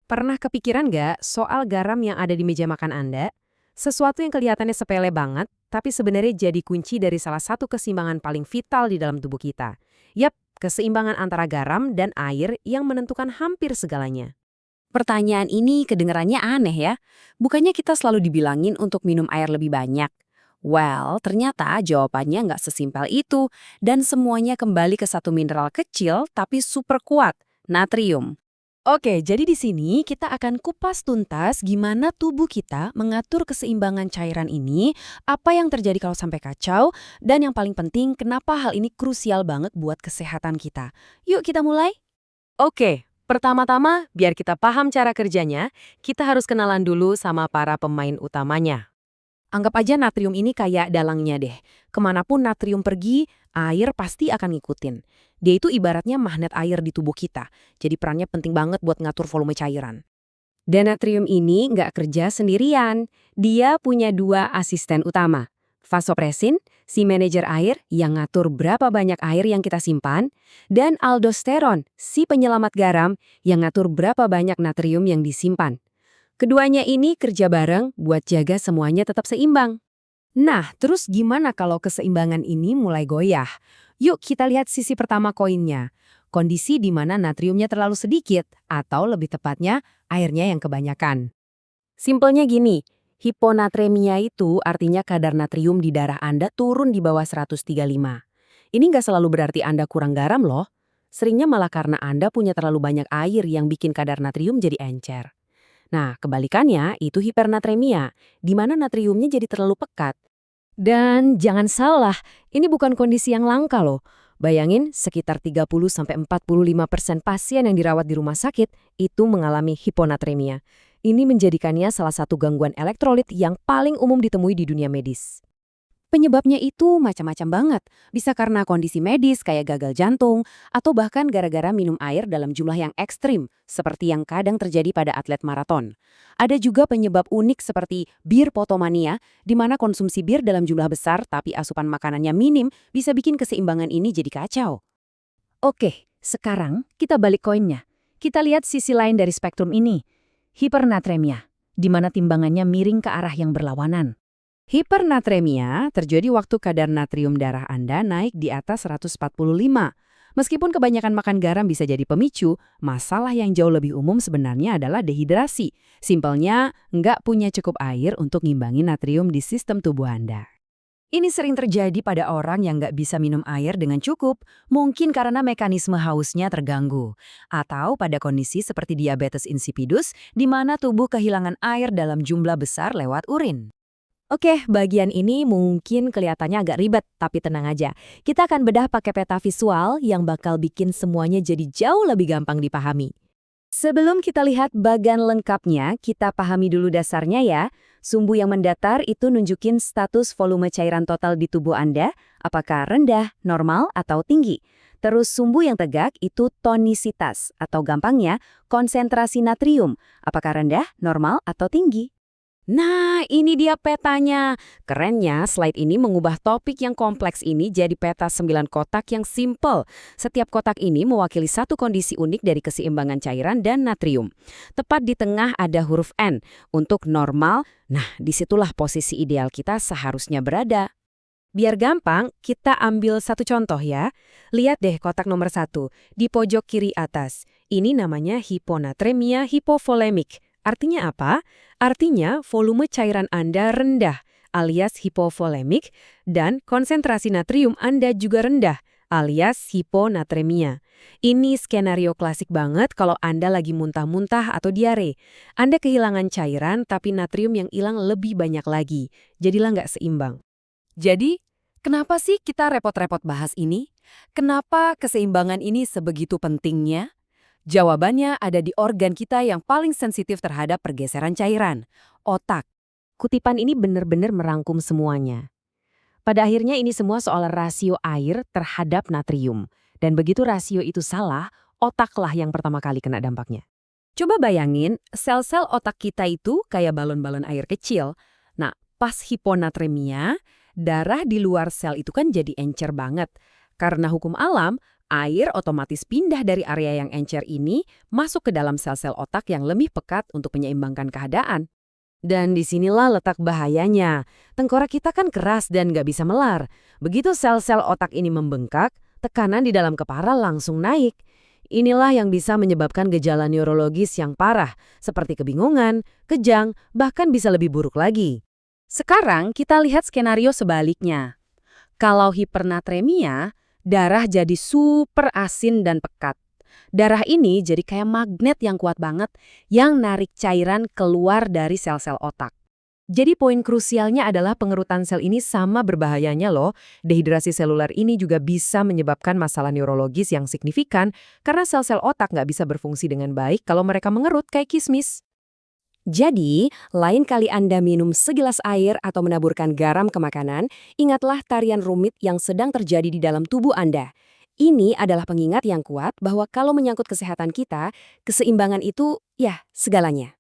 Pernah kepikiran nggak soal garam yang ada di meja makan Anda? Sesuatu yang kelihatannya sepele banget, tapi sebenarnya jadi kunci dari salah satu keseimbangan paling vital di dalam tubuh kita. Yap, keseimbangan antara garam dan air yang menentukan hampir segalanya. Pertanyaan ini kedengarannya aneh ya. Bukannya kita selalu dibilangin untuk minum air lebih banyak? Well, ternyata jawabannya nggak sesimpel itu. Dan semuanya kembali ke satu mineral kecil tapi super kuat, natrium. Oke, jadi di sini kita akan kupas tuntas gimana tubuh kita mengatur keseimbangan cairan ini, apa yang terjadi kalau sampai kacau, dan yang paling penting kenapa hal ini krusial banget buat kesehatan kita. Yuk kita mulai. Oke, pertama-tama biar kita paham cara kerjanya, kita harus kenalan dulu sama para pemain utamanya. Anggap aja natrium ini kayak dalangnya deh. Kemanapun natrium pergi, air pasti akan ngikutin. Dia itu ibaratnya magnet air di tubuh kita. Jadi perannya penting banget buat ngatur volume cairan. Dan natrium ini nggak kerja sendirian. Dia punya dua asisten utama. Vasopresin, si manajer air yang ngatur berapa banyak air yang kita simpan. Dan aldosteron, si penyelamat garam yang ngatur berapa banyak natrium yang disimpan. Keduanya ini kerja bareng buat jaga semuanya tetap seimbang. Nah, terus gimana kalau keseimbangan ini mulai goyah? Yuk kita lihat sisi pertama koinnya. Kondisi di mana natriumnya terlalu sedikit, atau lebih tepatnya, airnya yang kebanyakan. Simpelnya gini, hiponatremia itu artinya kadar natrium di darah Anda turun di bawah 135. Ini nggak selalu berarti Anda kurang garam loh. Seringnya malah karena Anda punya terlalu banyak air yang bikin kadar natrium jadi encer. Nah, kebalikannya itu hipernatremia, di mana natriumnya jadi terlalu pekat. Dan jangan salah, ini bukan kondisi yang langka loh. Bayangin, sekitar 30–45% pasien yang dirawat di rumah sakit itu mengalami hiponatremia. Ini menjadikannya salah satu gangguan elektrolit yang paling umum ditemui di dunia medis. Penyebabnya itu macam-macam banget. Bisa karena kondisi medis kayak gagal jantung, atau bahkan gara-gara minum air dalam jumlah yang ekstrim, seperti yang kadang terjadi pada atlet maraton. Ada juga penyebab unik seperti bir potomania, di mana konsumsi bir dalam jumlah besar tapi asupan makanannya minim bisa bikin keseimbangan ini jadi kacau. Oke, sekarang kita balik koinnya. Kita lihat sisi lain dari spektrum ini. Hipernatremia, di mana timbangannya miring ke arah yang berlawanan. Hipernatremia terjadi waktu kadar natrium darah Anda naik di atas 145. Meskipun kebanyakan makan garam bisa jadi pemicu, masalah yang jauh lebih umum sebenarnya adalah dehidrasi. Simpelnya, nggak punya cukup air untuk ngimbangin natrium di sistem tubuh Anda. Ini sering terjadi pada orang yang nggak bisa minum air dengan cukup, mungkin karena mekanisme hausnya terganggu. Atau pada kondisi seperti diabetes insipidus, di mana tubuh kehilangan air dalam jumlah besar lewat urin. Oke, bagian ini mungkin kelihatannya agak ribet, tapi tenang aja. Kita akan bedah pakai peta visual yang bakal bikin semuanya jadi jauh lebih gampang dipahami. Sebelum kita lihat bagian lengkapnya, kita pahami dulu dasarnya ya. Sumbu yang mendatar itu nunjukin status volume cairan total di tubuh Anda, apakah rendah, normal, atau tinggi. Terus sumbu yang tegak itu tonisitas, atau gampangnya konsentrasi natrium, apakah rendah, normal, atau tinggi. Nah, ini dia petanya. Kerennya, slide ini mengubah topik yang kompleks ini jadi peta 9 kotak yang simple. Setiap kotak ini mewakili satu kondisi unik dari keseimbangan cairan dan natrium. Tepat di tengah ada huruf N untuk normal. Nah, disitulah posisi ideal kita seharusnya berada. Biar gampang, kita ambil satu contoh ya. Lihat deh kotak nomor 1, di pojok kiri atas. Ini namanya hiponatremia hipovolemik. Artinya apa? Artinya volume cairan Anda rendah, alias hipovolemik, dan konsentrasi natrium Anda juga rendah, alias hiponatremia. Ini skenario klasik banget kalau Anda lagi muntah-muntah atau diare. Anda kehilangan cairan tapi natrium yang hilang lebih banyak lagi. Jadilah nggak seimbang. Jadi, kenapa sih kita repot-repot bahas ini? Kenapa keseimbangan ini sebegitu pentingnya? Jawabannya ada di organ kita yang paling sensitif terhadap pergeseran cairan, otak. Kutipan ini benar-benar merangkum semuanya. Pada akhirnya ini semua soal rasio air terhadap natrium. Dan begitu rasio itu salah, otaklah yang pertama kali kena dampaknya. Coba bayangin, sel-sel otak kita itu kayak balon-balon air kecil. Nah, pas hiponatremia, darah di luar sel itu kan jadi encer banget. Karena hukum alam, Air otomatis pindah dari area yang encer ini masuk ke dalam sel-sel otak yang lebih pekat untuk menyeimbangkan keadaan. Dan disinilah letak bahayanya. Tengkorak kita kan keras dan nggak bisa melar. Begitu sel-sel otak ini membengkak, tekanan di dalam kepala langsung naik. Inilah yang bisa menyebabkan gejala neurologis yang parah, seperti kebingungan, kejang, bahkan bisa lebih buruk lagi. Sekarang kita lihat skenario sebaliknya. Kalau hipernatremia, darah jadi super asin dan pekat. Darah ini jadi kayak magnet yang kuat banget yang narik cairan keluar dari sel-sel otak. Jadi poin krusialnya adalah pengerutan sel ini sama berbahayanya loh. Dehidrasi seluler ini juga bisa menyebabkan masalah neurologis yang signifikan karena sel-sel otak nggak bisa berfungsi dengan baik kalau mereka mengerut kayak kismis. Jadi, lain kali Anda minum segelas air atau menaburkan garam ke makanan, ingatlah tarian rumit yang sedang terjadi di dalam tubuh Anda. Ini adalah pengingat yang kuat bahwa kalau menyangkut kesehatan kita, keseimbangan itu, ya, segalanya.